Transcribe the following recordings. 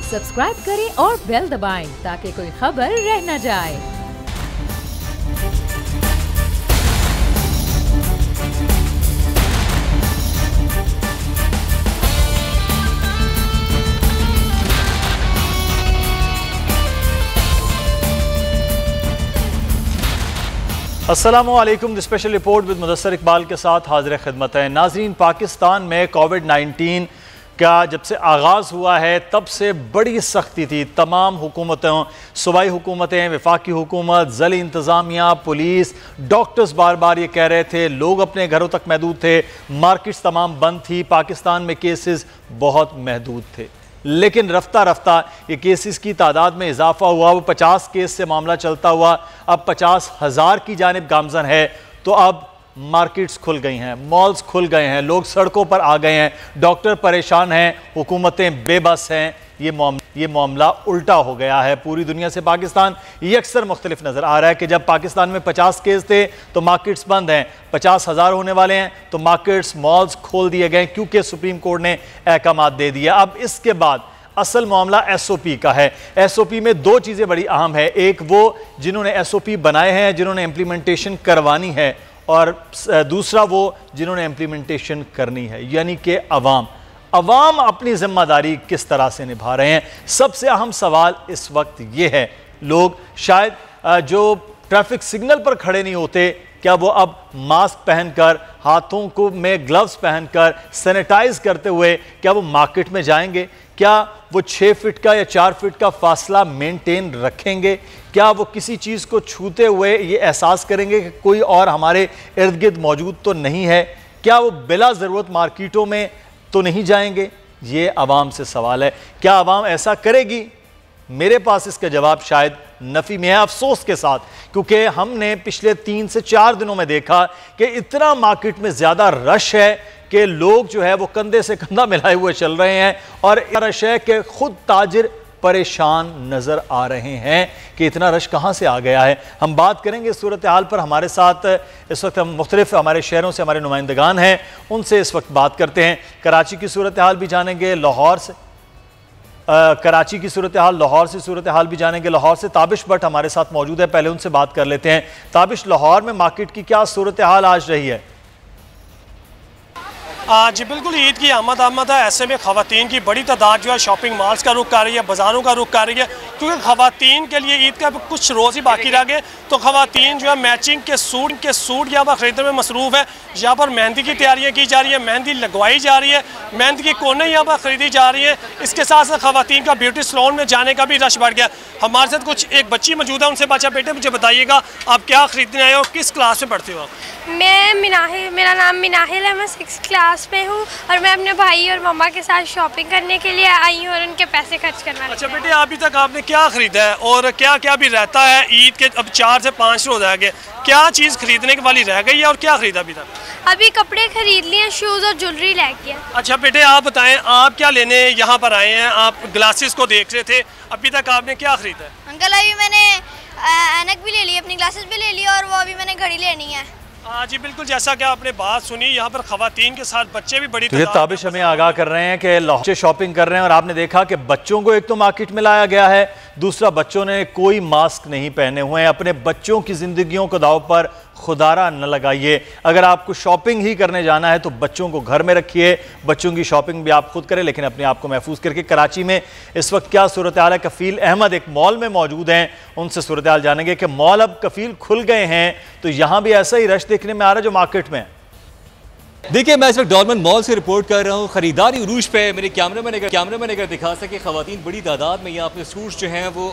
Subscribe करें और bell दबाएं ताकि कोई खबर रह न जाए। अस्सलामुअलैकुम। The special report with Mudassar Iqbal के साथ हाजिर खिदमत है। नाजरीन, पाकिस्तान में कोविड-19 का जब से आगाज़ हुआ है तब से बड़ी सख्ती थी। तमाम हुकूमतों, सूबाई हुकूमतें, वफाकी हुकूमत, ज़िली इंतज़ामिया, पुलिस, डॉक्टर्स बार बार ये कह रहे थे। लोग अपने घरों तक महदूद थे, मार्केट्स तमाम बंद थी, पाकिस्तान में केसेस बहुत महदूद थे। लेकिन रफ्ता रफ्ता ये केसेस की तादाद में इजाफा हुआ। वो 50 केस से मामला चलता हुआ अब 50,000 की जानिब गामजन है। तो अब मार्केट्स खुल गई हैं, मॉल्स खुल गए हैं, लोग सड़कों पर आ गए हैं, डॉक्टर परेशान हैं, हुकूमतें बेबस हैं। ये मामला उल्टा हो गया है। पूरी दुनिया से पाकिस्तान यकसर मुख्तलिफ नज़र आ रहा है कि जब पाकिस्तान में 50 केस थे तो मार्केट्स बंद हैं, 50,000 होने वाले हैं तो मार्केट्स, मॉल्स खोल दिए गए क्योंकि सुप्रीम कोर्ट ने अहकाम दे दिया। अब इसके बाद असल मामला SOP का है। SOP में दो चीज़ें बड़ी अहम है। एक वो जिन्होंने SOP बनाए हैं, जिन्होंने इम्प्लीमेंटेशन करवानी है, और दूसरा वो जिन्होंने इम्प्लीमेंटेशन करनी है, यानी कि अवाम अपनी जिम्मेदारी किस तरह से निभा रहे हैं। सबसे अहम सवाल इस वक्त ये है, लोग शायद जो ट्रैफिक सिग्नल पर खड़े नहीं होते, क्या वो अब मास्क पहनकर, हाथों को में ग्लव्स पहनकर, सैनिटाइज करते हुए क्या वो मार्केट में जाएंगे? क्या वो 6 फीट का या 4 फीट का फासला मेंटेन रखेंगे? क्या वो किसी चीज़ को छूते हुए ये एहसास करेंगे कि कोई और हमारे इर्द गिर्द मौजूद तो नहीं है? क्या वो बिला ज़रूरत मार्केटों में तो नहीं जाएंगे? ये आवाम से सवाल है। क्या आवाम ऐसा करेगी? मेरे पास इसका जवाब शायद नफ़ी में है, अफसोस के साथ, क्योंकि हमने पिछले 3 से 4 दिनों में देखा कि इतना मार्केट में ज़्यादा रश है कि लोग जो है वो कंधे से कंधा मिलाए हुए चल रहे हैं, और रश है कि खुद ताजिर परेशान नज़र आ रहे हैं कि इतना रश कहाँ से आ गया है। हम बात करेंगे इस सूरत हाल पर। हमारे साथ इस वक्त हम मुख्तलिफ हमारे शहरों से हमारे नुमाइंदगान हैं, उनसे इस वक्त बात करते हैं। कराची की सूरत हाल भी जानेंगे, लाहौर से कराची की सूरत हाल, लाहौर से सूरत हाल भी जानेंगे। लाहौर से ताबिश भट्ट हमारे साथ मौजूद है, पहले उनसे बात कर लेते हैं। ताबिश, लाहौर में मार्केट की क्या सूरत हाल आज रही है? जी बिल्कुल, ईद की आमद है। ऐसे में ख़वातीन की बड़ी तादाद जो है शॉपिंग मॉल्स का रुख कर रही है, बाज़ारों का रुख कर रही है, क्योंकि ख़वातीन के लिए ईद का कुछ रोज़ ही बाकी रह गए। तो ख़वातीन जो है मैचिंग के सूट यहाँ पर ख़रीदने में मसरूफ़ है। यहाँ पर मेहंदी की तैयारियाँ की जा रही है, मेहंदी लगवाई जा रही है, मेहंदी की कोने यहाँ पर ख़रीदी जा रही है। इसके साथ साथ ख़वातीन का ब्यूटी सैलून में जाने का भी रश बढ़ गया। हमारे साथ कुछ एक बच्ची मौजूद है, उनसे बात। बेटे मुझे बताइएगा, आप क्या ख़रीदने आए हो, किस क्लास में पढ़ते हो? मेरा नाम मिनाहिल है, मैं 6th क्लास में हूँ और मैं अपने भाई और मम्मा के साथ शॉपिंग करने के लिए आई हूँ और उनके पैसे खर्च करना। अच्छा बेटे, अभी तक आपने क्या खरीदा है और क्या क्या भी रहता है? ईद के अब 4 से 5 रोज रह गए, क्या चीज़ खरीदने के वाली रह गई है और क्या खरीदा अभी तक? अभी कपड़े खरीद लिए, शूज़ और ज्वेलरी ले गया। अच्छा बेटे, आप बताएं, आप क्या लेने यहाँ पर आए हैं? आप ग्लासेस को देख रहे थे, अभी तक आपने क्या खरीदा है? अंकल, अभी मैंने ऐनक भी ले ली, अपनी ग्लासेस भी ले ली और वो अभी मैंने घड़ी लेनी है। हाँ जी बिल्कुल, जैसा कि आपने बात सुनी, यहाँ पर ख़वातीन के साथ बच्चे भी बड़ी। तो ये ताबिश हमें आगाह कर रहे हैं कि बच्चे शॉपिंग कर रहे हैं, और आपने देखा कि बच्चों को एक तो मार्केट में लाया गया है, दूसरा बच्चों ने कोई मास्क नहीं पहने हुए हैं। अपने बच्चों की जिंदगियों को दाव पर खुदारा न लगाइए। अगर आपको शॉपिंग ही करने जाना है तो बच्चों को घर में रखिए, बच्चों की शॉपिंग भी आप खुद करें, लेकिन अपने आप को महफूज करके। कराची में इस वक्त क्या सूरत हाल है? कफील अहमद एक मॉल में मौजूद हैं, उनसे सूरत हाल जानेंगे कि मॉल अब कफील खुल गए हैं तो यहाँ भी ऐसा ही रश देखने में आ रहा है जो मार्केट में है। देखिए, मैं इस वक्त डॉर्मन मॉल से रिपोर्ट कर रहा हूँ। खरीदारी उरूज पे मेरे कैमरामैन अगर दिखा सके, ख़वातीन बड़ी तादाद में यहाँ अपने सूट्स जो हैं वो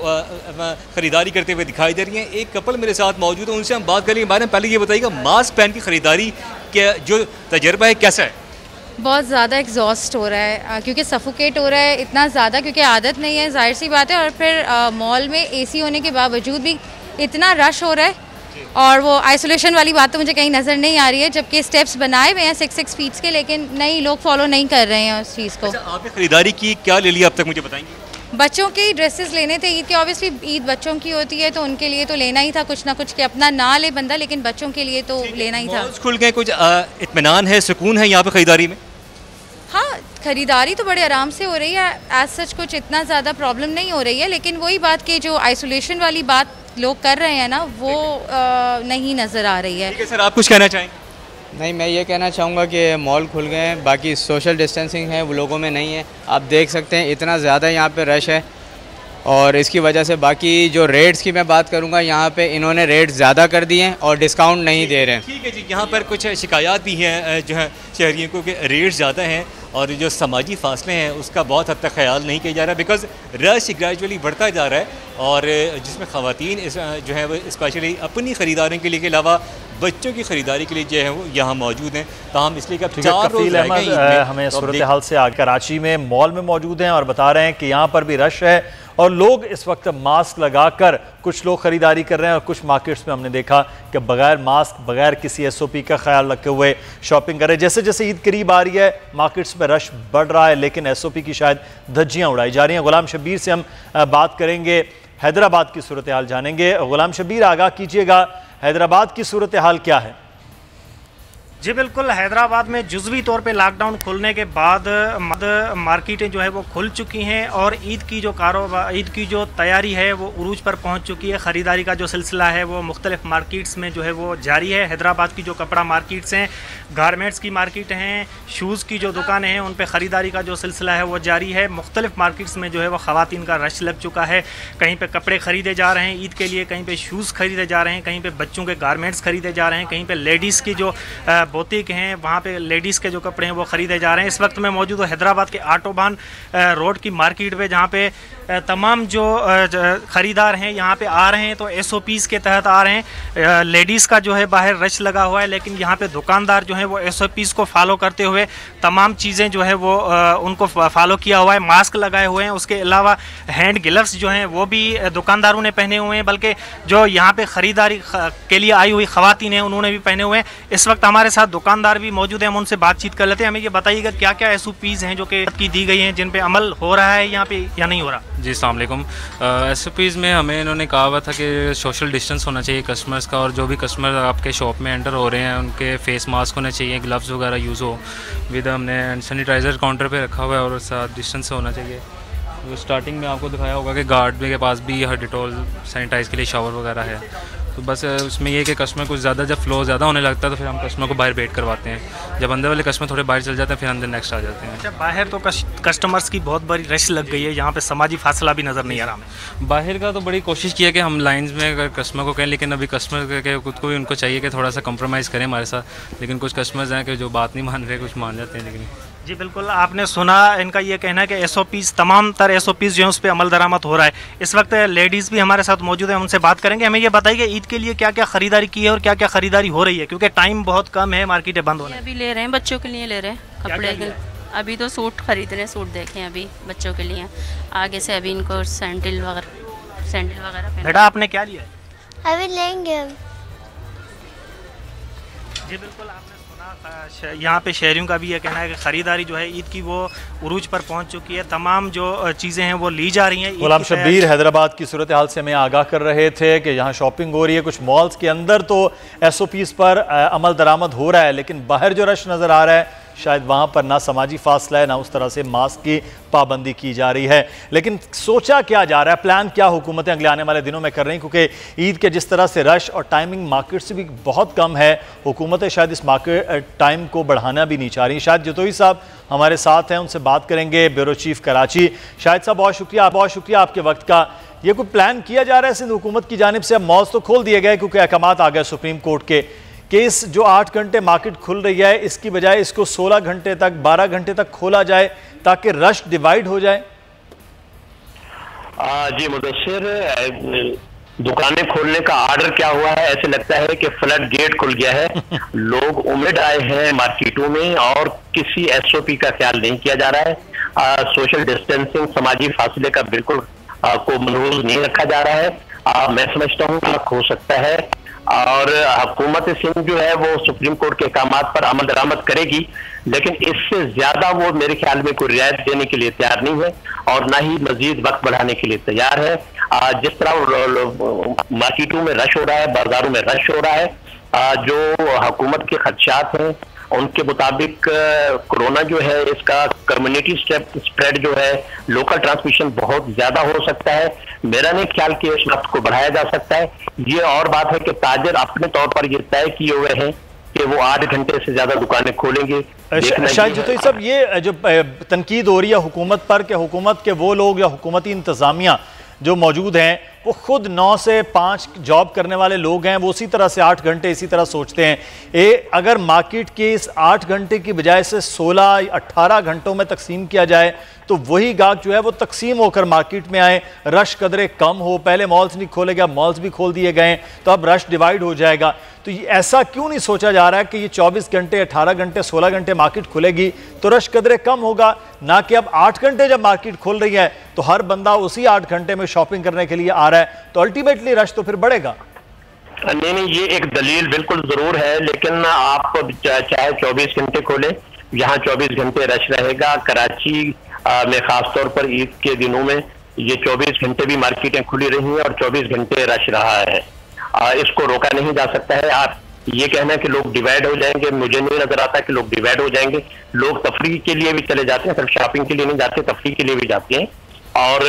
ख़रीदारी करते हुए दिखाई दे रही हैं। एक कपल मेरे साथ मौजूद है, उनसे हम बात करेंगे। मैंने पहले ये बताइएगा, मास्क पहन की ख़रीदारी के जो तजर्बा है कैसा है? बहुत ज़्यादा एग्जॉस्ट हो रहा है, क्योंकि सफोकेट हो रहा है इतना ज़्यादा, क्योंकि आदत नहीं है, जाहिर सी बात है। और फिर मॉल में AC होने के बावजूद भी इतना रश हो रहा है, और वो आइसोलेशन वाली बात तो मुझे कहीं नज़र नहीं आ रही है, जबकि स्टेप्स बनाए हुए हैं 6 फीट के, लेकिन नहीं, लोग फॉलो नहीं कर रहे हैं उस चीज़ को। अच्छा, आपने खरीदारी की, क्या ले लिया अब तक, मुझे बताएंगे? बच्चों के ड्रेसेस लेने थे ईद के, ऑब्वियसली ईद बच्चों की होती है तो उनके लिए तो लेना ही था कुछ ना कुछ, कि अपना ना ले बंदा, लेकिन बच्चों के लिए तो लेना ही था। खुल गए, कुछ इत्मीनान है, सुकून है यहाँ पे खरीदारी में? हाँ, ख़रीदारी तो बड़े आराम से हो रही है, एज सच कुछ इतना ज़्यादा प्रॉब्लम नहीं हो रही है, लेकिन वही बात कि जो आइसोलेशन वाली बात लोग कर रहे हैं ना, वो नहीं नज़र आ रही है। ठीक है सर, आप कुछ कहना चाहेंगे? नहीं, मैं ये कहना चाहूँगा कि मॉल खुल गए हैं, बाकी सोशल डिस्टेंसिंग है वो लोगों में नहीं है। आप देख सकते हैं इतना ज़्यादा यहाँ पे रश है, और इसकी वजह से बाकी जो रेट्स की मैं बात करूँगा, यहाँ पे इन्होंने रेट ज़्यादा कर दिए हैं और डिस्काउंट नहीं दे रहे हैं। ठीक है जी, यहाँ पर कुछ शिकायत भी हैं जो है शहरियों को कि रेट ज़्यादा हैं और जो समाजी फासले हैं उसका बहुत हद तक ख्याल नहीं किया जा रहा, बिकॉज रश ग्रेजुअली बढ़ता जा रहा है, और जिसमें ख़वातीन जो है वो स्पेशली अपनी ख़रीदारी के लिए के अलावा बच्चों की ख़रीदारी के लिए जो है वो यहाँ मौजूद हैं। ताहम इसलिए कि चार रोज़ हमें सूरत हाल से आगे कराची में मॉल में मौजूद हैं और बता रहे हैं कि यहाँ पर भी रश है और लोग इस वक्त मास्क लगाकर कुछ लोग ख़रीदारी कर रहे हैं, और कुछ मार्केट्स में हमने देखा कि बगैर मास्क, बगैर किसी SOP का ख्याल रखे हुए शॉपिंग कर रहे हैं। जैसे जैसे ईद करीब आ रही है मार्केट्स में रश बढ़ रहा है, लेकिन SOP की शायद धज्जियाँ उड़ाई जा रही हैं। गुलाम शब्बीर से हम बात करेंगे, हैदराबाद की सूरत हाल जानेंगे। गुलाम शब्बीर, आगाह कीजिएगा, हैदराबाद की सूरत हाल क्या है? जी बिल्कुल, हैदराबाद में जुज़वी तौर पे लॉकडाउन खुलने के बाद मार्केटें जो है वो खुल चुकी हैं, और ईद की जो तैयारी है वो उरूज पर पहुंच चुकी है। ख़रीदारी का जो सिलसिला है वो मुख्तलिफ मार्केट्स में जो है वो जारी है। हैदराबाद की जो कपड़ा मार्केट्स हैं, गारमेंट्स की मार्केट हैं, शूज़ की जो दुकानें हैं, उन पर ख़रीदारी का जो सिलसिला है वो जारी है। मुख्तलिफ मार्केट्स में जो है वो ख़वातीन का रश लग चुका है। कहीं पर कपड़े ख़रीदे जा रहे हैं ईद के लिए, कहीं पर शूज़ ख़रीदे जा रहे हैं, कहीं पर बच्चों के गारमेंट्स ख़रीदे जा रहे हैं, कहीं पर लेडीज़ की जो बोतीक हैं वहाँ पे लेडीज़ के जो कपड़े हैं वो ख़रीदे जा रहे हैं। इस वक्त मैं मौजूद हूँ हैदराबाद के आटोबान रोड की मार्केट पे, जहाँ पे तमाम जो ख़रीदार हैं यहाँ पे आ रहे हैं तो SOPs के तहत आ रहे हैं। लेडीज़ का जो है बाहर रश लगा हुआ है, लेकिन यहाँ पे दुकानदार जो है वो SOPs को फॉलो करते हुए तमाम चीज़ें जो है वो उनको फॉलो किया हुआ है। मास्क लगाए हुए हैं, उसके अलावा हैंड ग्लव्स जो हैं वो भी दुकानदारों ने पहने हुए हैं, बल्कि जो यहाँ पे ख़रीदारी के लिए आई हुई ख़वातीन हैं उन्होंने भी पहने हुए हैं। इस वक्त हमारे साथ दुकानदार भी मौजूद हैं, हम उनसे बातचीत कर लेते हैं। हमें ये बताइएगा क्या क्या SOPs हैं जो कि दी गई हैं, जिन पे अमल हो रहा है यहाँ पे या नहीं हो रहा? जी अस्सलाम वालेकुम। SOPs में हमें इन्होंने कहा हुआ था कि सोशल डिस्टेंस होना चाहिए कस्टमर्स का, और जो भी कस्टमर आपके शॉप में एंटर हो रहे हैं उनके फेस मास्क होने चाहिए, ग्लव्स वगैरह यूज़ हो, विद हमने सैनिटाइज़र काउंटर पे रखा हुआ है और साथ डिस्टेंस होना चाहिए। तो स्टार्टिंग में आपको दिखाया होगा कि गार्ड के पास भी हर डिटॉल सैनिटाइज़ के लिए शावर वगैरह है। तो बस उसमें ये कि कस्टमर कुछ ज़्यादा जब फ्लो ज़्यादा होने लगता है तो फिर हम कस्टमर को बाहर वेट करवाते हैं। जब अंदर वाले कस्टमर थोड़े बाहर चल जाते हैं फिर अंदर नेक्स्ट आ जाते हैं। अच्छा, बाहर तो कस्टमर्स की बहुत बड़ी रश लग गई है, यहाँ पे समाजी फासला भी नज़र नहीं आ रहा हमें। बाहर का तो बड़ी कोशिश की है कि हम लाइंस में अगर कस्टमर को कहें, लेकिन अभी कस्टमर के खुद को भी उनको चाहिए कि थोड़ा सा कंप्रोमाइज़ करें हमारे साथ, लेकिन कुछ कस्टमर्स हैं कि जो बात नहीं मान रहे, कुछ मान जाते हैं। लेकिन जी बिल्कुल, आपने सुना इनका ये कहना है कि SOPs तमाम तर SOPs जो है उस पर अमल दरामद हो रहा है। इस वक्त लेडीज़ भी हमारे साथ मौजूद है, उनसे बात करेंगे। हमें ये बताइए ईद के लिए क्या क्या ख़रीदारी की है और क्या क्या ख़रीदारी हो रही है, क्योंकि टाइम बहुत कम है, मार्केटें बंद होने। अभी ले रहे हैं बच्चों के लिए, ले रहे हैं कपड़े के, अभी तो सूट खरीद रहे हैं, सूट देखें अभी बच्चों के लिए, आगे से अभी इनको सैंडल वगैरह। बेटा आपने क्या लिया? अभी लेंगे हम। जी बिल्कुल, आपने सुना यहाँ पे शहरियों का भी ये कहना है कि ख़रीदारी जो है ईद की वो उरूज पर पहुँच चुकी है, तमाम जो चीज़ें हैं वो ली जा रही हैं। गुलाम शब्बीर हैदराबाद की सूरत हाल से हमें आगाह कर रहे थे कि यहाँ शॉपिंग हो रही है, कुछ मॉल्स के अंदर तो SOPs पर अमल दरामद हो रहा है, लेकिन बाहर जो रश नज़र आ रहा है शायद वहाँ पर ना समाजी फासला है, ना उस तरह से मास्क की पाबंदी की जा रही है। लेकिन सोचा क्या जा रहा है, प्लान क्या हुकूमतें अगले आने वाले दिनों में कर रही हैं, क्योंकि ईद के जिस तरह से रश और टाइमिंग मार्केट से भी बहुत कम है, हुकूमतें शायद इस मार्केट टाइम को बढ़ाना भी नहीं चाह रही। शायद जतोई साहब हमारे साथ हैं, उनसे बात करेंगे, ब्यूरो चीफ कराची। शायद साहब बहुत शुक्रिया आपके वक्त का। ये कोई प्लान किया जा रहा है सिंध हुकूमत की जानिब से? अब मॉल्स तो खोल दिए गए क्योंकि अहकामात आ गए सुप्रीम कोर्ट के, केस जो 8 घंटे मार्केट खुल रही है इसकी बजाय इसको 16 घंटे तक, 12 घंटे तक खोला जाए ताकि रश डिवाइड हो जाए। जी मुदस्सिर, दुकानें खोलने का आर्डर क्या हुआ है, ऐसे लगता है कि फ्लड गेट खुल गया है। लोग उमड़ आए हैं मार्केटों में और किसी SOP का ख्याल नहीं किया जा रहा है। सोशल डिस्टेंसिंग, समाजी फासले का बिल्कुल को मनहूज नहीं रखा जा रहा है। मैं समझता हूँ कि हो सकता है और हुकूमत सिंध जो है वो सुप्रीम कोर्ट के अहकामात पर अमल दरामद करेगी, लेकिन इससे ज्यादा वो मेरे ख्याल में कोई रियायत देने के लिए तैयार नहीं है और ना ही मजीद वक्त बढ़ाने के लिए तैयार है। जिस तरह मार्केटों में रश हो रहा है, बाजारों में रश हो रहा है, जो हुकूमत के खदशात हैं उनके मुताबिक कोरोना जो है इसका कम्युनिटी स्प्रेड जो है, लोकल ट्रांसमिशन बहुत ज्यादा हो सकता है। मेरा नहीं ख्याल कि इस वक्त को बढ़ाया जा सकता है। ये और बात है कि ताजर अपने तौर पर ये तय किए हुए हैं कि वो 8 घंटे से ज्यादा दुकानें खोलेंगे। शायद जो सब ये जो तनकीद हो रही है हुकूमत पर कि हुकूमत के वो लोग या हुकूमती इंतजामिया जो मौजूद हैं वो खुद 9 से 5 जॉब करने वाले लोग हैं, वो उसी तरह से 8 घंटे इसी तरह सोचते हैं। अगर मार्केट के इस 8 घंटे की बजाय से 16 या 18 घंटों में तकसीम किया जाए तो वही गाहक जो है वो तकसीम होकर मार्केट में आए, रश कदरे कम हो। पहले मॉल्स नहीं खोले गए, मॉल्स भी खोल दिए गए, तो अब रश डिवाइड हो जाएगा। तो ऐसा क्यों नहीं सोचा जा रहा है कि ये 24 घंटे 18 घंटे 16 घंटे मार्केट खुलेगी तो रश कदरे कम होगा, ना कि अब 8 घंटे जब मार्केट खुल रही है तो हर बंदा उसी 8 घंटे में शॉपिंग करने के लिए आ रहा है, तो अल्टीमेटली रश तो फिर बढ़ेगा। नहीं, ये एक दलील बिल्कुल जरूर है, लेकिन आप चाहे 24 घंटे खोले, यहाँ 24 घंटे रश रहेगा। कराची में खासतौर पर ईद के दिनों में ये 24 घंटे भी मार्केटें खुली रही हैं और 24 घंटे रश रहा है। इसको रोका नहीं जा सकता है। आप ये कहना कि लोग डिवाइड हो जाएंगे, मुझे नहीं नजर आता कि लोग डिवाइड हो जाएंगे। लोग तफरीह के लिए भी चले जाते हैं, सिर्फ शॉपिंग के लिए नहीं जाते, तफरीह के लिए भी जाते हैं और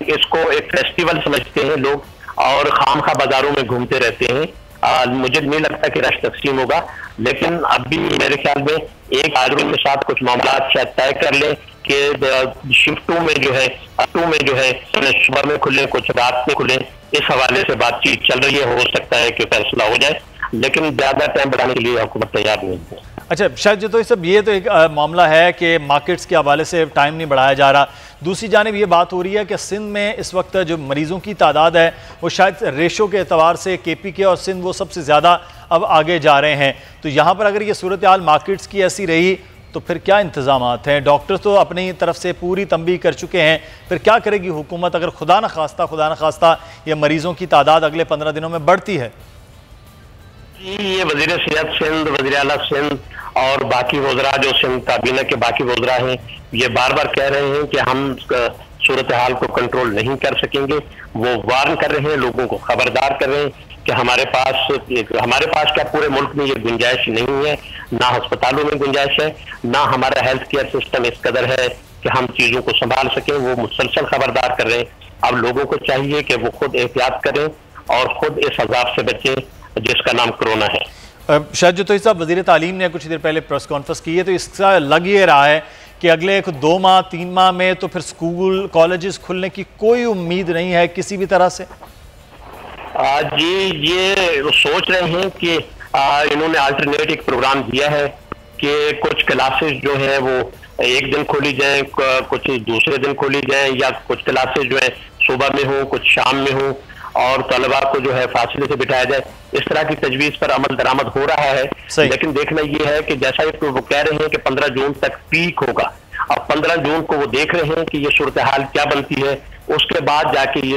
इसको एक फेस्टिवल समझते हैं लोग और खामखा बाजारों में घूमते रहते हैं। मुझे नहीं लगता कि रश तकसीम होगा, लेकिन अभी मेरे ख्याल में एक आदमी के साथ कुछ मामला शायद तय कर ले कि शिफ्टों में जो है सुबह में खुले, कुछ रात में खुले। इस हवाले से बातचीत चल रही है, हो सकता है कि फैसला हो जाए, लेकिन ज्यादा टाइम बढ़ाने के लिए हुकूमत तैयार नहीं है। अच्छा शायद जो तो सब ये तो एक मामला है कि मार्केट्स के हवाले से टाइम नहीं बढ़ाया जा रहा। दूसरी जानिब ये बात हो रही है कि सिंध में इस वक्त जो मरीज़ों की तादाद है वो शायद रेशो के एतबार से KPK और सिंध वो सबसे ज़्यादा अब आगे जा रहे हैं। तो यहाँ पर अगर ये सूरत हाल मार्केट्स की ऐसी रही तो फिर क्या इंतजामात हैं? डॉक्टर्स तो अपनी तरफ से पूरी तंबीह कर चुके हैं, फिर क्या करेगी हुकूमत अगर खुदा न खास्ता ये मरीज़ों की तादाद अगले 15 दिनों में बढ़ती है? ये वज़ीर सेहत सिंध, वज़ीर आला सिंध और बाकी वज़रा जो सिंध काबीना के बाकी वज़रा हैं, ये बार बार कह रहे हैं कि हम सूरत हाल को कंट्रोल नहीं कर सकेंगे। वो वार्न कर रहे हैं, लोगों को खबरदार कर रहे हैं कि हमारे पास क्या पूरे मुल्क में ये गुंजाइश नहीं है, ना अस्पतालों में गुंजाइश है, ना हमारा हेल्थ केयर सिस्टम इस कदर है कि हम चीज़ों को संभाल सकें। वो मुसलसल खबरदार कर रहे हैं। अब लोगों को चाहिए कि वो खुद एहतियात करें और खुद इस अजाब से बचें जिसका नाम कोरोना है। शायद जो तो साहब वज़ीर तालीम ने कुछ देर पहले प्रेस कॉन्फ्रेंस की है, तो इसका लग ये रहा है कि अगले 2 माह 3 माह में तो फिर स्कूल कॉलेजेस खुलने की कोई उम्मीद नहीं है किसी भी तरह से। जी ये सोच रहे हैं कि इन्होंने अल्टरनेट एक प्रोग्राम दिया है कि कुछ क्लासेस जो है वो एक दिन खोली जाए, कुछ दूसरे दिन खोली जाए, या कुछ क्लासेस जो है सुबह में हो, कुछ शाम में हो और तलबा को जो है फासले से बिठाया जाए। इस तरह की तजवीज पर अमल दरामद हो रहा है, लेकिन देखना ये है कि जैसा वो कह रहे हैं कि 15 जून तक पीक होगा। अब 15 जून को वो देख रहे हैं कि ये सूरत हाल क्या बनती है, उसके बाद जाके ये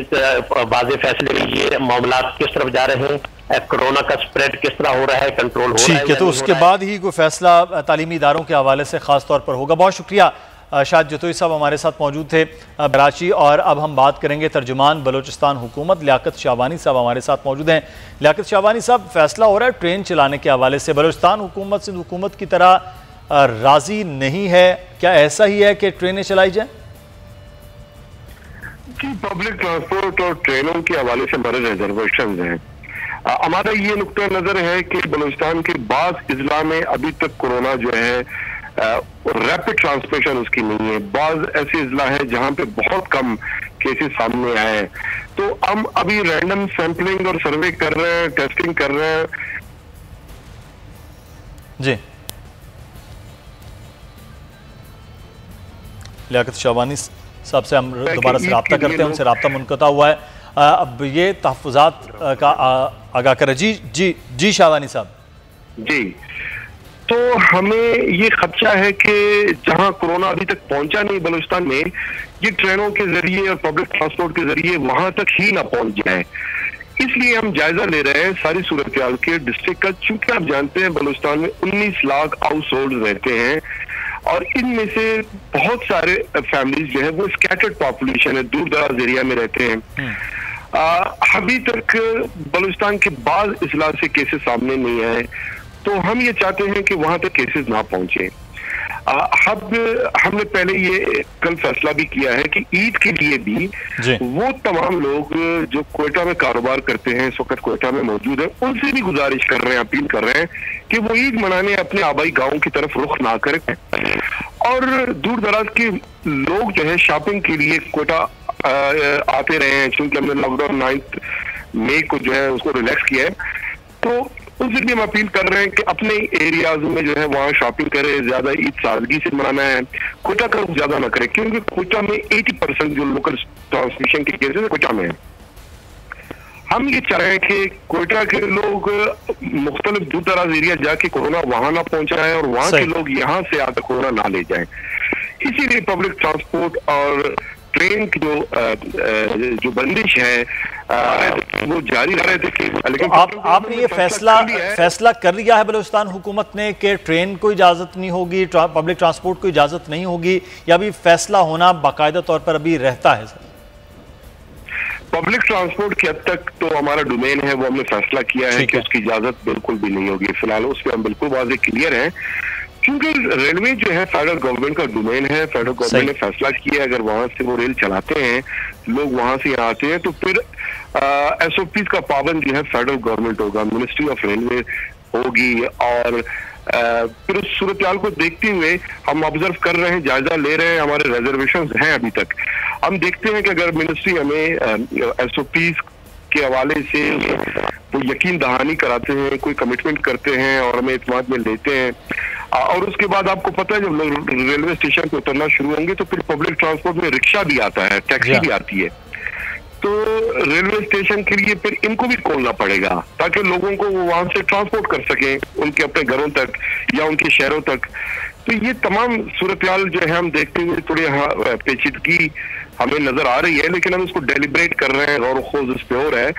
वाज़े फैसले में ये मामला किस तरफ जा रहे हैं, कोरोना का स्प्रेड किस तरह हो रहा है, कंट्रोल हो रहा है, तो उसके बाद ही कोई फैसला तालीमी इदारों के हवाले से खास तौर पर होगा। बहुत शुक्रिया शायद जतोई साहब हमारे साथ मौजूद थे कराची। और अब हम बात करेंगे तर्जुमान बलोचिस्तान हुकूमत लियाकत शाहबानी साहब हमारे साथ मौजूद हैं। लियाकत शाहबानी साहब, फैसला हो रहा है ट्रेन चलाने के हवाले से, बलोचिस्तान हुकूमत सिंध हुकूमत की तरह राजी नहीं है, क्या ऐसा ही है कि ट्रेनें चलाई जाए? जी, पब्लिक ट्रांसपोर्ट और ट्रेनों के हवाले से हमारे रिजर्वेशन हैं। हमारा ये नुक्ता नजर है कि बलूचिस्तान के बाज़ इजला में अभी तक कोरोना जो है रैपिड ट्रांसमिशन उसकी नहीं है। बाज़ ऐसे इजला है जहां पे बहुत कम केसेस सामने आए हैं। तो हम अभी रैंडम सैंपलिंग और सर्वे कर रहे हैं, टेस्टिंग कर रहे हैं। जी, लियाकत शाहबानी साहब से हम दोबारा से रब्ता करते हैं, उनसे रब्ता मुनक़ता हुआ है। अब ये तहफ़्फ़ुज़ात का आगाह करें। जी शाहबानी साहब। जी, तो हमें ये खदशा है कि जहां कोरोना अभी तक पहुंचा नहीं बलूचिस्तान में, ये ट्रेनों के जरिए और पब्लिक ट्रांसपोर्ट के जरिए वहां तक ही ना पहुंच जाए। इसलिए हम जायजा ले रहे हैं सारी सूरत हाल के डिस्ट्रिक्ट का। चूंकि आप जानते हैं बलूचिस्तान में 19 लाख हाउस होल्ड रहते हैं और इनमें से बहुत सारे फैमिलीज जो है वो स्कैटर्ड पॉपुलेशन है, दूर दराज एरिया में रहते हैं। अभी तक बलूचिस्तान के बाद इजला से केसेस सामने नहीं आए। तो हम ये चाहते हैं कि वहां तक केसेस ना पहुंचे। अब हमने पहले ये कल फैसला भी किया है कि ईद के लिए भी वो तमाम लोग जो क्वेटा में कारोबार करते हैं, इस वक्त क्वेटा में मौजूद है, उनसे भी गुजारिश कर रहे हैं, अपील कर रहे हैं कि वो ईद मनाने अपने आबाई गांव की तरफ रुख ना करें। और दूर दराज के लोग जो है शॉपिंग के लिए क्वेटा आते रहे हैं, चूंकि हमने लॉकडाउन 9 मई को जो है उसको रिलैक्स किया है, तो उनसे भी हम अपील कर रहे हैं कि अपने एरियाज में जो है वहाँ शॉपिंग करें, ज्यादा ईद सादगी से मनाना है, कोटा का ज्यादा ना करें, क्योंकि कोटा में 80% जो लोकल ट्रांसमिशन के केसेस कोटा में है। हम ये चाह रहे हैं कि कोटा के लोग मुख्तलिफ दूर दराज एरिया जाके कोरोना वहां ना पहुंचाएं और वहां के लोग यहाँ से आकर कोरोना ना ले जाएं। इसीलिए पब्लिक ट्रांसपोर्ट और ट्रेन की जो बंदिश है वो जारी रह रहे थे। लेकिन आपने ये फैसला कर लिया है बलूचिस्तान हुकूमत ने कि ट्रेन को इजाजत नहीं होगी, पब्लिक ट्रांसपोर्ट को इजाजत नहीं होगी, या अभी फैसला होना बाकायदा तौर पर अभी रहता है? सर, पब्लिक ट्रांसपोर्ट की हद तक तो हमारा डोमेन है, वो हमने फैसला किया है कि उसकी इजाजत बिल्कुल भी नहीं होगी। फिलहाल उस पर हम बिल्कुल वाज़ेह क्लियर हैं, क्योंकि रेलवे जो है फेडरल गवर्नमेंट का डोमेन है। फेडरल गवर्नमेंट ने फैसला किया है अगर वहां से वो रेल चलाते हैं, लोग वहां से यहाँ आते हैं, तो फिर SOPs का पाबंद जो है फेडरल गवर्नमेंट होगा, मिनिस्ट्री ऑफ रेलवे होगी। और फिर उस सूरत हाल को देखते हुए हम ऑब्जर्व कर रहे हैं, जायजा ले रहे हैं, हमारे रिजर्वेशन हैं अभी तक। हम देखते हैं कि अगर मिनिस्ट्री हमें SOPs के हवाले से वो यकीन दहानी कराते हैं, कोई कमिटमेंट करते हैं और हमें इत्मीनान में लेते हैं, और उसके बाद आपको पता है जब लोग रेलवे स्टेशन पे उतरना शुरू होंगे तो फिर पब्लिक ट्रांसपोर्ट में रिक्शा भी आता है, टैक्सी भी आती है, तो रेलवे स्टेशन के लिए फिर इनको भी खोलना पड़ेगा ताकि लोगों को वो वहां से ट्रांसपोर्ट कर सकें उनके अपने घरों तक या उनके शहरों तक। तो ये तमाम सूरत हाल जो है हम देखते हुए थोड़ी पेचीदगी हमें नजर आ रही है, लेकिन हम इसको डेलिब्रेट कर रहे हैं, गौर खोज इस पे हो रहा है।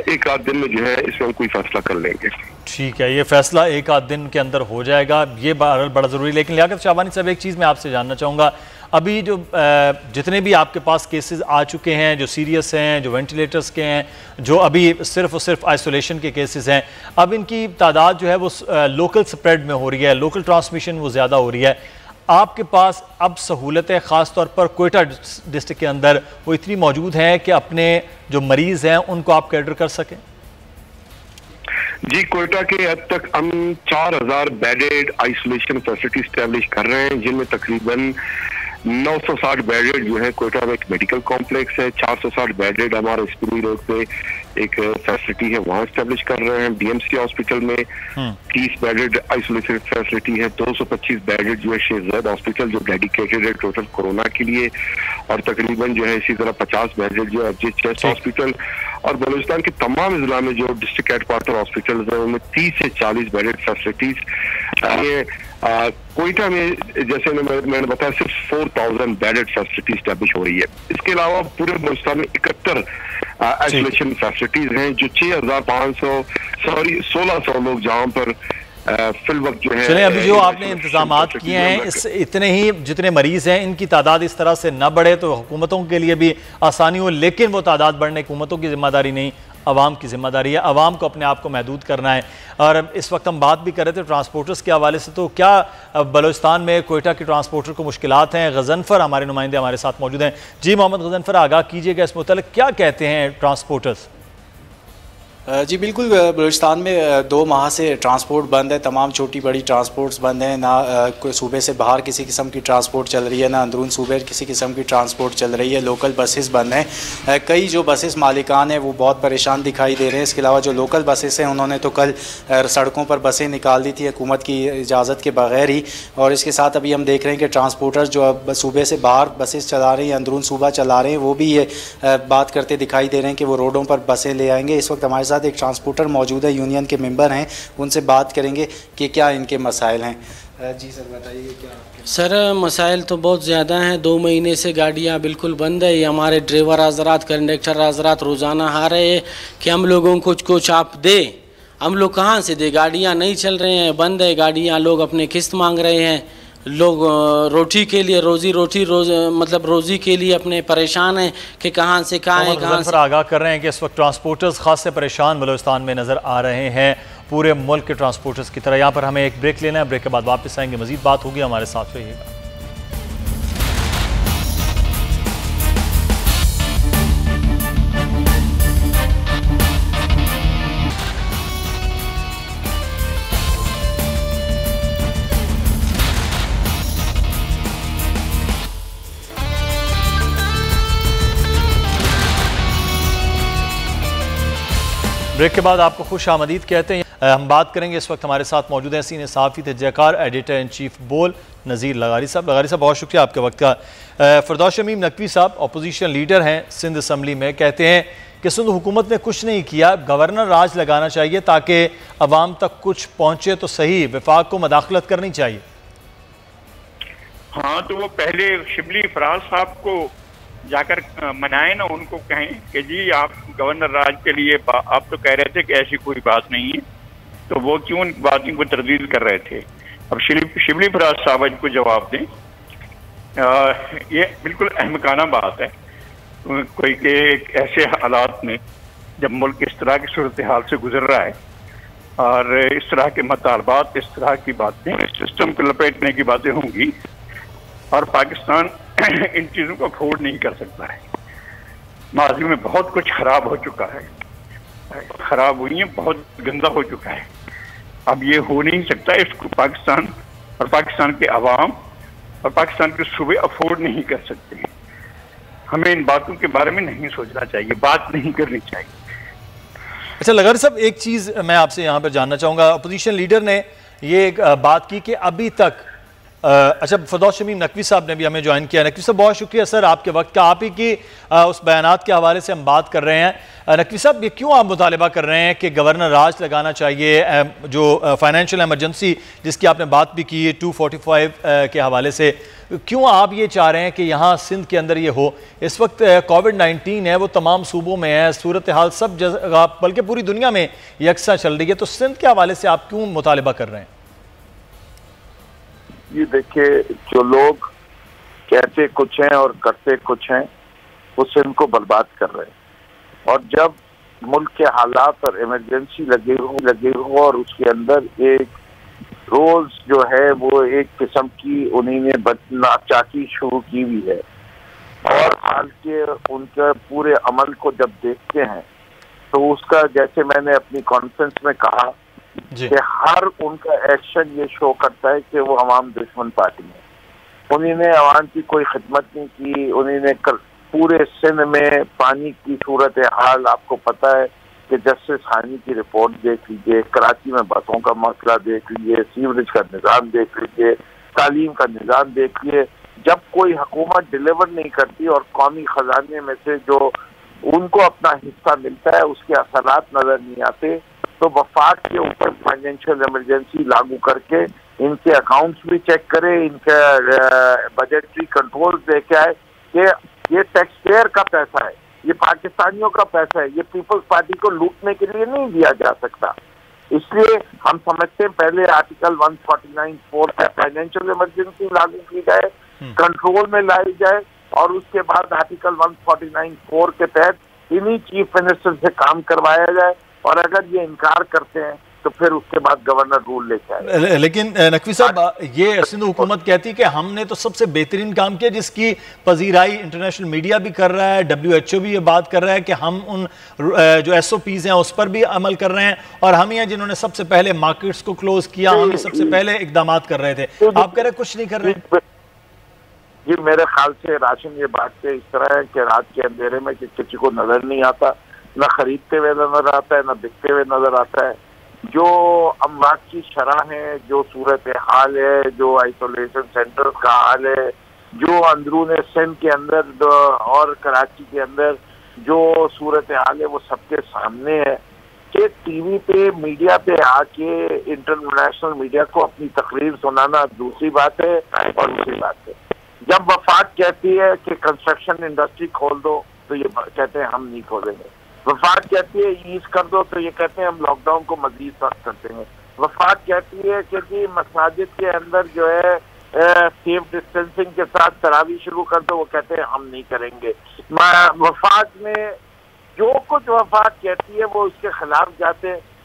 एक आध दिन में जो है इसमें हम कोई फैसला कर लेंगे। ठीक है, ये फैसला एक आध दिन के अंदर हो जाएगा, ये बड़ा ज़रूरी। लेकिन लियाकत शाहबानी साहब, एक चीज़ मैं आपसे जानना चाहूँगा, अभी जो जितने भी आपके पास केसेस आ चुके हैं, जो सीरियस हैं, जो वेंटिलेटर्स के हैं, जो अभी सिर्फ और सिर्फ आइसोलेशन के केसेस हैं, अब इनकी तादाद जो है वो लोकल स्प्रेड में हो रही है, लोकल ट्रांसमिशन वो ज़्यादा हो रही है। आपके पास अब सहूलतें ख़ास तौर पर कोयटा डिस्ट्रिक्ट के अंदर वो इतनी मौजूद हैं कि अपने जो मरीज़ हैं उनको आप कैटर कर सकें? जी, कोयटा के अब तक हम 4000 बेडेड आइसोलेशन फैसिलिटी स्टैब्लिश कर रहे हैं, जिनमें तकरीबन 960 बेडेड जो है कोयटा में एक मेडिकल कॉम्प्लेक्स है, 460 बेडेड हमारा स्कूली रोड पे एक फैसिलिटी है वहाँ स्टैब्लिश कर रहे हैं। DMC हॉस्पिटल में 30 बेडेड आइसोलेशन फैसिलिटी है, 225 बेडेड जो है शेखजाद हॉस्पिटल जो डेडिकेटेड है टोटल कोरोना के लिए, और तकरीबन जो है इसी तरह 50 बेडेड जो है चेस्ट हॉस्पिटल, और बलूचिस्तान के तमाम जिला में जो डिस्ट्रिक्ट हेडक्वार्टर हॉस्पिटल है उनमें 30 से 40 बेडेड फैसिलिटीज। कोयटा में जैसे मैंने बताया सिर्फ 4000 बेडेड फैसिलिटी स्टैब्लिश हो रही है। इसके अलावा पूरे बलूचिस्तान में 71 आइसोलेशन फैसिलिटीज हैं जो 1600 लोग जहाँ पर फिल वक्त जो है। चलिए, अभी जो आपने इंतजामात किए हैं, इस इतने ही जितने मरीज हैं इनकी तादाद इस तरह से न बढ़े तो हुकूमतों के लिए भी आसानी हो, लेकिन वो तादाद बढ़ने हुकूमतों की जिम्मेदारी नहीं, अवाम की जिम्मेदारी है। अवाम को अपने आप को महदूद करना है। और इस वक्त हम बात भी कर रहे थे ट्रांसपोर्टर्स के हवाले से, तो क्या बलूचिस्तान में कोयटा के ट्रांसपोर्टर को मुश्किलात हैं? गजनफर हमारे नुमाइंदे हमारे साथ मौजूद हैं। जी मोहम्मद गजनफर, आगाह कीजिएगा इस मुतालिक, क्या कहते हैं ट्रांसपोर्टर्स? जी बिल्कुल, बलूचिस्तान में 2 माह से ट्रांसपोर्ट बंद है, तमाम छोटी बड़ी ट्रांसपोर्ट्स बंद हैं, ना कोई सूबे से बाहर किसी किस्म की ट्रांसपोर्ट चल रही है, ना अंदरून सूबे किसी किस्म की ट्रांसपोर्ट चल रही है। लोकल बसेस बंद हैं, कई जो बसेस मालिकान हैं वो बहुत परेशान दिखाई दे रहे हैं। इसके अलावा जो लोकल बसेस हैं उन्होंने तो कल सड़कों पर बसें निकाल दी थी हुकूमत की इजाज़त के बगैर ही, और इसके साथ अभी हम देख रहे हैं कि ट्रांसपोर्टर्स जो अब सूबे से बाहर बसेस चला रहे हैं, अंदरून सूबा चला रहे हैं, वो भी ये बात करते दिखाई दे रहे हैं कि वो रोडों पर बसें ले आएंगे। इस वक्त हमारे साथ एक ट्रांसपोर्टर मौजूद है, यूनियन के मेंबर हैं, उनसे बात करेंगे कि क्या इनके मसाइल हैं। जी सर, बताइए क्या? सर, मसाइल तो बहुत ज़्यादा हैं। 2 महीने से गाड़ियाँ बिल्कुल बंद है। ये हमारे ड्राइवर हजरात, कंडक्टर हजरात रोज़ाना आ रहे हैं कि हम लोगों को कुछ आप दे, हम लोग कहाँ से दे? गाड़ियाँ नहीं चल रहे हैं, बंद है गाड़ियाँ, लोग अपने किस्त मांग रहे हैं, लोग रोटी के लिए रोज़ी के लिए अपने परेशान हैं कि कहाँ से कहाँ है, कहाँ से। आगाह कर रहे हैं कि इस वक्त ट्रांसपोर्टर्स खास से परेशान बलूचिस्तान में नज़र आ रहे हैं पूरे मुल्क के ट्रांसपोर्टर्स की तरह। यहाँ पर हमें एक ब्रेक लेना है, ब्रेक के बाद वापस आएंगे, मजीद बात होगी, हमारे साथ रहिएगा। ब्रेक के बाद आपको खुश आमदीद कहते हैं। हम बात करेंगे, इस वक्त हमारे साथ मौजूद हैं सीनियर सहाफ़ी तजज़ियाकार एडिटर इन चीफ बोल नज़ीर लगारी साहब। लगारी साहब, बहुत शुक्रिया आपके वक्त का। फरदौस शमीम नकवी साहब अपोजिशन लीडर हैं सिंध असम्बली में, कहते हैं कि सिंध हुकूमत ने कुछ नहीं किया, गवर्नर राज लगाना चाहिए ताकि अवाम तक कुछ पहुँचे तो सही, वफाक को मदाखलत करनी चाहिए। हाँ, तो वो पहले शिबली फराज साहब को जाकर मनाए ना, उनको कहें कि जी आप गवर्नर राज के लिए आप तो कह रहे थे कि ऐसी कोई बात नहीं है, तो वो क्यों बात को तरदीद कर रहे थे। अब शिबली फराज साहब इनको जवाब दें। ये बिल्कुल अहमकाना बात है कोई के ऐसे हालात में जब मुल्क इस तरह की सूरत हाल से गुजर रहा है और इस तरह के मुतालबात, इस तरह की बातें, सिस्टम को लपेटने की बातें होंगी और पाकिस्तान इन चीज़ों को अफोर्ड नहीं कर सकता है। माजी में बहुत कुछ खराब हो चुका है, खराब हुई है, बहुत गंदा हो चुका है। अब ये हो नहीं सकता, इसको पाकिस्तान और पाकिस्तान के अवाम और पाकिस्तान के सूबे अफोर्ड नहीं कर सकते। हमें इन बातों के बारे में नहीं सोचना चाहिए, बात नहीं करनी चाहिए। अच्छा लगारी साहब, एक चीज़ मैं आपसे यहाँ पर जानना चाहूँगा, अपोजिशन लीडर ने ये एक बात की कि अभी तक अच्छा फरदौस शमीम नकवी साहब ने भी हमें ज्वाइन किया। नकवी साहब, बहुत शुक्रिया सर आपके वक्त का। आप ही की उस बयानात के हवाले से हम बात कर रहे हैं। नकवी साहब, ये क्यों आप मुतालिबा कर रहे हैं कि गवर्नर राज लगाना चाहिए, जो फाइनेंशियल एमरजेंसी जिसकी आपने बात भी की है 245 के हवाले से, क्यों आप ये चाह रहे हैं कि यहाँ सिंध के अंदर ये हो? इस वक्त कोविड-19 है, वो तमाम सूबों में है, सूरत हाल सब जगह बल्कि पूरी दुनिया में यकसा चल रही है, तो सिंध के हवाले से आप क्यों मुतालिबा कर रहे हैं? ये देखिए, जो लोग कहते कुछ हैं और करते कुछ हैं, वो सिंध को बर्बाद कर रहे हैं। और जब मुल्क के हालात और इमरजेंसी लगे हो और उसके अंदर एक रोज जो है वो एक किस्म की उन्हीं ने नाचाकी शुरू की हुई है और हाल के उनके पूरे अमल को जब देखते हैं तो उसका, जैसे मैंने अपनी कॉन्फ्रेंस में कहा कि हर उनका एक्शन ये शो करता है कि वो अवाम दुश्मन पार्टी है। उन्हीं ने अवाम की कोई खिदमत नहीं की। उन्हीं ने पूरे सिंध में पानी की सूरत हाल आपको पता है कि जस्टिस हानी की रिपोर्ट देख लीजिए, कराची में बसों का मसला देख लीजिए, सीवरेज का निज़ाम देख लीजिए, तालीम का निज़ाम देख लीजिए। जब कोई हुकूमत डिलीवर नहीं करती और कौमी खजाने में से जो उनको अपना हिस्सा मिलता है उसके असरात नजर नहीं आते, तो वफाक के ऊपर फाइनेंशियल इमरजेंसी लागू करके इनके अकाउंट्स भी चेक करे, इनके बजटरी कंट्रोल देखे आए कि ये टैक्स पेयर का पैसा है, ये पाकिस्तानियों का पैसा है, ये पीपल्स पार्टी को लूटने के लिए नहीं दिया जा सकता। इसलिए हम समझते हैं पहले आर्टिकल 149(4) का फाइनेंशियल इमरजेंसी लागू की जाए, कंट्रोल में लाई जाए और उसके बाद आर्टिकल 149(4) के तहत इन्हीं चीफ मिनिस्टर से काम करवाया जाए। और अगर ये इनकार करते हैं तो फिर उसके बाद गवर्नर रूल लेके आए। लेकिन नकवी साहब, ये सिंध हुकूमत कहती है कि हमने तो सबसे बेहतरीन काम किया, जिसकी पजीराई इंटरनेशनल मीडिया भी कर रहा है, WHO भी ये बात कर रहा है कि हम उन जो SOPs हैं उस पर भी अमल कर रहे हैं और हम ही हैं जिन्होंने सबसे पहले मार्केट्स को क्लोज किया, हम ही सबसे पहले इकदाम कर रहे थे। आप कह रहे कुछ नहीं कर रहे हैं? जी, मेरे ख्याल से राशन ये बात से इस तरह है कि रात के अंधेरे में किसी को नजर नहीं आता, न खरीदते हुए नजर आता है, न बिकते हुए नजर आता है। जो अमवात की शरह है, जो सूरत हाल है, जो आइसोलेशन सेंटर का हाल है, जो अंदरून सिंध के अंदर और कराची के अंदर जो सूरत हाल है, वो सबके सामने है कि टीवी पे, मीडिया पे आके इंटरनेशनल मीडिया को अपनी तकरीर सुनाना दूसरी बात है और दूसरी बात है जब वफाक कहती है कि कंस्ट्रक्शन इंडस्ट्री खोल दो तो ये कहते हैं हम नहीं खोलेंगे। वफाक कहती है ईज कर दो तो ये कहते हैं हम लॉकडाउन को मजीद सख्त करते हैं। वफाक कहती है कि जी मसाजिद के अंदर जो है सेफ डिस्टेंसिंग के साथ तरावी शुरू कर दो, वो कहते हैं हम नहीं करेंगे। वफाक में जो कुछ वफाक कहती है वो उसके खिलाफ जाते हैं।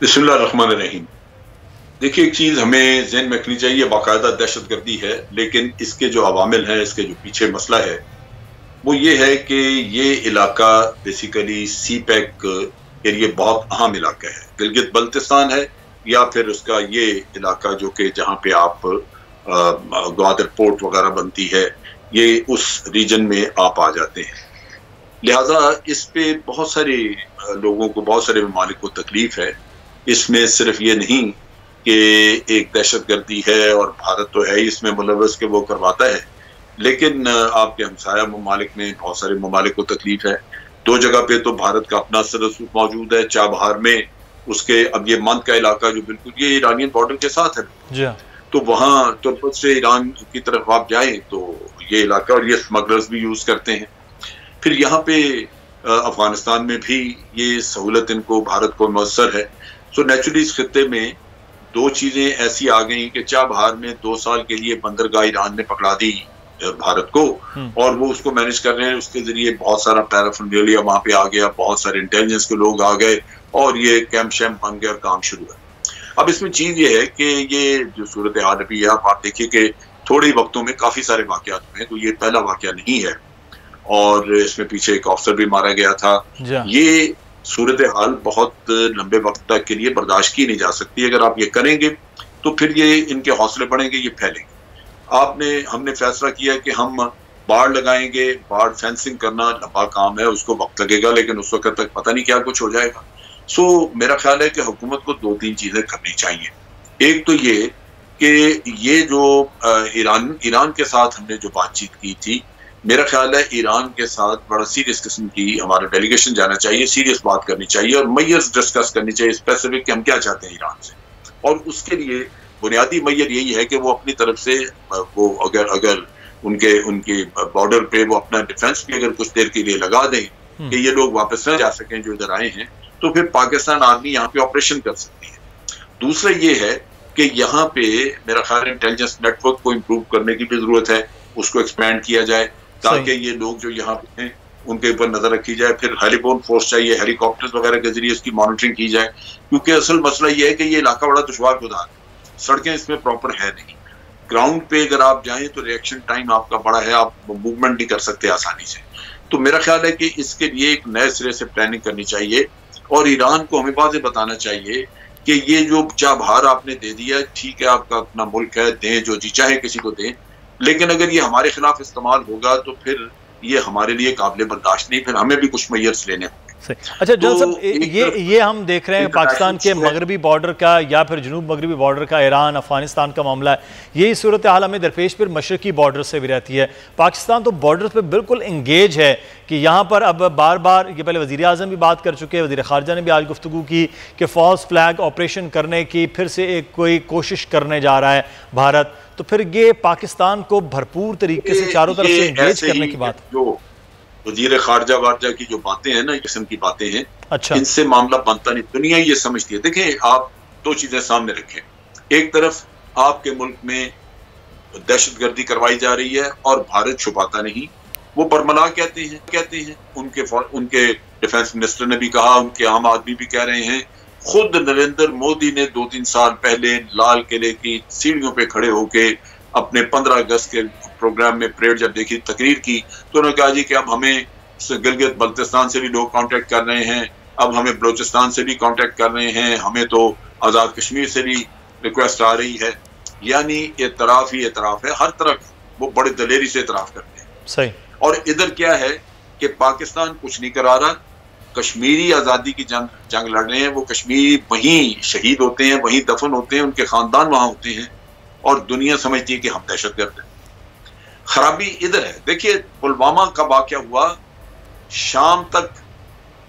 बिस्मिल्लाहिर्रहमानिर्रहीम। देखिए, एक चीज़ हमें ज़हन में रखनी चाहिए, बाकायदा दहशतगर्दी है, लेकिन इसके जो अवामिल हैं, इसके जो पीछे मसला है वो ये है कि ये इलाका बेसिकली सी पैक के लिए बहुत अहम इलाका है। गिलगित बल्तिस्तान है या फिर उसका ये इलाका जो कि जहाँ पे आप ग्वादर पोर्ट वगैरह बनती है, ये उस रीजन में आप आ जाते हैं। लिहाजा इस पे बहुत सारे लोगों को, बहुत सारे ममालिक को तकलीफ है। इसमें सिर्फ ये नहीं कि एक दहशतगर्दी है और भारत तो है इसमें मुलव्वस के वो करवाता है, लेकिन आपके हमसाया ममालिक में बहुत सारे ममालिक को तकलीफ है। दो जगह पे तो भारत का अपना सरसूख मौजूद है, चाबहार में उसके, अब ये मंद का इलाका जो बिल्कुल ये ईरानियन बॉर्डर के साथ है, तो वहाँ तुर्क से ईरान की तरफ आप जाएं तो ये इलाका, और ये स्मगलर्स भी यूज करते हैं। फिर यहाँ पे अफगानिस्तान में भी ये सहूलत इनको भारत को मयसर है। सो नेचुरली इस खित्ते में दो चीजें ऐसी आ गई कि चाबहार में 2 साल के लिए बंदरगाह ईरान ने पकड़ा दी भारत को, और वो उसको मैनेज कर रहे हैं। उसके जरिए बहुत सारा पैराफर्नेलिया वहां पे आ गया, बहुत सारे इंटेलिजेंस के लोग आ गए और ये कैंप शैम्प बन गया और काम शुरू है। अब इसमें चीज ये है कि ये जो सूरत हाल अभी है, आप देखिए कि थोड़े वक्तों में काफी सारे वाकयात हुए हैं, तो ये पहला वाकया नहीं है, और इसमें पीछे एक ऑफिसर भी मारा गया था। ये सूरत हाल बहुत लंबे वक्त तक के लिए बर्दाश्त की नहीं जा सकती। अगर आप ये करेंगे तो फिर ये इनके हौसले बढ़ेंगे, ये फैलेंगे। हमने फैसला किया कि हम बाड़ लगाएंगे। बाड़ फेंसिंग करना लंबा काम है, उसको वक्त लगेगा, लेकिन उस वक्त तक पता नहीं क्या कुछ हो जाएगा। सो मेरा ख्याल है कि हुकूमत को 2-3 चीजें करनी चाहिए। एक तो ये कि ये जो ईरान के साथ हमने जो बातचीत की थी, मेरा ख्याल है ईरान के साथ बड़ा सीरियस किस्म की हमारा डेलीगेशन जाना चाहिए, सीरियस बात करनी चाहिए और मैयर्स डिस्कस करनी चाहिए स्पेसिफिक कि हम क्या चाहते हैं ईरान से। और उसके लिए बुनियादी मैयर यही है कि वो अपनी तरफ से वो अगर उनके बॉर्डर पे वो अपना डिफेंस भी अगर कुछ देर के लिए लगा दें कि ये लोग वापस न जा सकें जो इधर आए हैं, तो फिर पाकिस्तान आर्मी यहाँ पे ऑपरेशन कर सकती है। दूसरा ये है कि यहाँ पे मेरा ख्याल इंटेलिजेंस नेटवर्क को इम्प्रूव करने की भी जरूरत है, उसको एक्सपैंड किया जाए ताकि ये लोग जो यहाँ पे हैं उनके ऊपर नजर रखी जाए। फिर हेलीबोन फोर्स चाहिए, हेलीकॉप्टर्स वगैरह के जरिए इसकी मॉनिटरिंग की जाए, क्योंकि असल मसला ये है कि ये इलाका बड़ा दुश्वारगुजार है, सड़कें इसमें प्रॉपर है नहीं। ग्राउंड पे अगर आप जाएं तो रिएक्शन टाइम आपका बड़ा है, आप मूवमेंट नहीं कर सकते आसानी से। तो मेरा ख्याल है कि इसके लिए एक नए सिरे से प्लानिंग करनी चाहिए और ईरान को हमें बातें बताना चाहिए कि ये जो चाबहार आपने दे दिया, ठीक है, आपका अपना मुल्क है, दें जो जी चाहे किसी को दें, लेकिन अगर ये हमारे खिलाफ इस्तेमाल होगा तो फिर ये हमारे लिए काबिल बर्दाश्त नहीं, फिर हमें भी कुछ मैयर्स लेने होंगे। अच्छा जनरल साहब, ये हम देख रहे हैं पाकिस्तान के मगरबी बॉर्डर का या फिर जनूब मगरबी बॉर्डर का ईरान अफगानिस्तान का मामला है, यही सूरत हाल हमें दरपेश फिर मशरकी बॉर्डर से भी रहती है। पाकिस्तान तो बॉर्डर पे बिल्कुल इंगेज है कि यहाँ पर अब बार बार, ये पहले वज़ीर आज़म भी बात कर चुके हैं, वज़ीर ख़ारजा ने भी आज गुफ्तगू की कि फॉल्स फ्लैग ऑपरेशन करने की फिर से एक कोई कोशिश करने जा रहा है भारत। तो फिर ये पाकिस्तान को भरपूर तरीके से चारों तरफ से इंगेज करने की बात, जो वजीर खारजा वारजा की जो बातें हैं ना, किस्म की बातें हैं, अच्छा, इनसे मामला बनता नहीं। दुनिया ये समझती है। देखें, आप 2 चीजें सामने रखें। एक तरफ आपके मुल्क में दहशतगर्दी करवाई जा रही है और भारत छुपाता नहीं, वो बरमला कहते हैं। उनके डिफेंस मिनिस्टर ने भी कहा, उनके आम आदमी भी कह रहे हैं। खुद नरेंद्र मोदी ने 2-3 साल पहले लाल किले की सीढ़ियों पे खड़े होके अपने 15 अगस्त के प्रोग्राम में परेड जब देखी, तकरीर की, तो उन्होंने कहा जी कि अब हमें गिलगित बल्तिस्तान से भी लोग कांटेक्ट कर रहे हैं, अब हमें बलोचिस्तान से भी कांटेक्ट कर रहे हैं, हमें तो आज़ाद कश्मीर से भी रिक्वेस्ट आ रही है। यानी एतराफ़ ही एतराफ़ है, हर तरफ वो बड़े दलेरी से एतराफ़ करते हैं। सही। और इधर क्या है कि पाकिस्तान कुछ नहीं करा रहा, कश्मीरी आज़ादी की जंग लड़ रहे हैं। वो कश्मीरी वहीं शहीद होते हैं, वहीं दफन होते हैं, उनके ख़ानदान वहाँ होते हैं, और दुनिया समझती है कि हम दहशतगर्द हैं। खराबी इधर है। देखिए, पुलवामा का वाक़या हुआ, शाम तक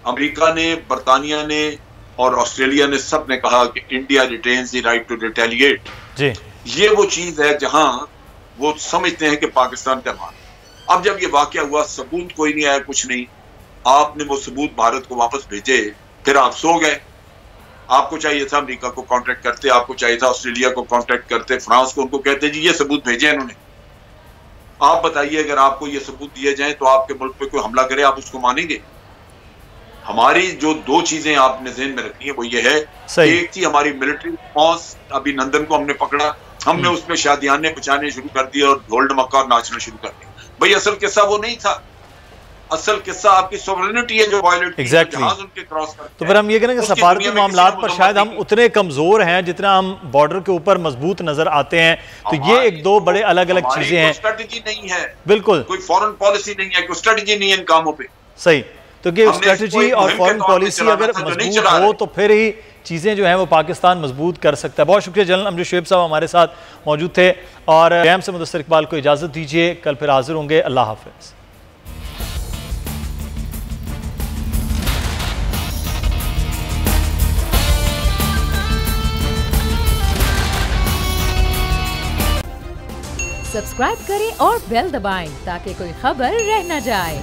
अमेरिका ने, बरतानिया ने और ऑस्ट्रेलिया ने सब ने कहा कि India retains the right to retaliate. ये वो चीज है जहां वो समझते हैं कि पाकिस्तान का मान। अब जब ये वाक़या हुआ, सबूत कोई नहीं आया, कुछ नहीं, आपने वो सबूत भारत को वापस भेजे, फिर आप सो गए। आपको चाहिए था अमेरिका को कांटेक्ट करते, आपको चाहिए था ऑस्ट्रेलिया को कांटेक्ट करते, फ्रांस को, उनको कहते जी ये सबूत भेजे इन्होंने। आप बताइए, अगर आपको ये सबूत दिए जाएं तो आपके मुल्क पे कोई हमला करे, आप उसको मानेंगे? हमारी जो दो चीजें आपने ज़हन में रखनी है वो ये है, एक थी हमारी मिलिट्री रिस्पॉन्स, अभी नंदन को हमने पकड़ा, हमने उसमें शादियाने बचाने शुरू कर दिए और ढोल ढमक्का नाचना शुरू कर दिया। भाई असल किस्सा वो नहीं था, असल किस्सा आपकी सॉवरेनिटी है जो वायलेट की, जहाज उनके क्रॉस करते हैं। तो फिर हम ये कहेंगे सफारती मामलात पर शायद हम उतने कमजोर हैं जितना हम बॉर्डर के ऊपर मजबूत नजर आते हैं। तो ये एक दो बड़े अलग अलग चीजें हैं। स्ट्रेटजी नहीं है, बिल्कुल कोई फॉरेन पॉलिसी नहीं है, कोई स्ट्रेटजी नहीं है इन कामों पे। सही, तो ये स्ट्रेटजी और फॉरेन पॉलिसी अगर मजबूत हो तो फिर ही चीज़ें जो हैं वो पाकिस्तान मजबूत कर सकता है। बहुत शुक्रिया जनरल अमजद शुएब साहब हमारे साथ मौजूद थे। और कैम से मुदस्सिर इकबाल को इजाज़त दीजिए, कल फिर हाजिर होंगे। अल्लाह हाफिज़। सब्सक्राइब करें और बेल दबाएं ताकि कोई खबर रह न जाए।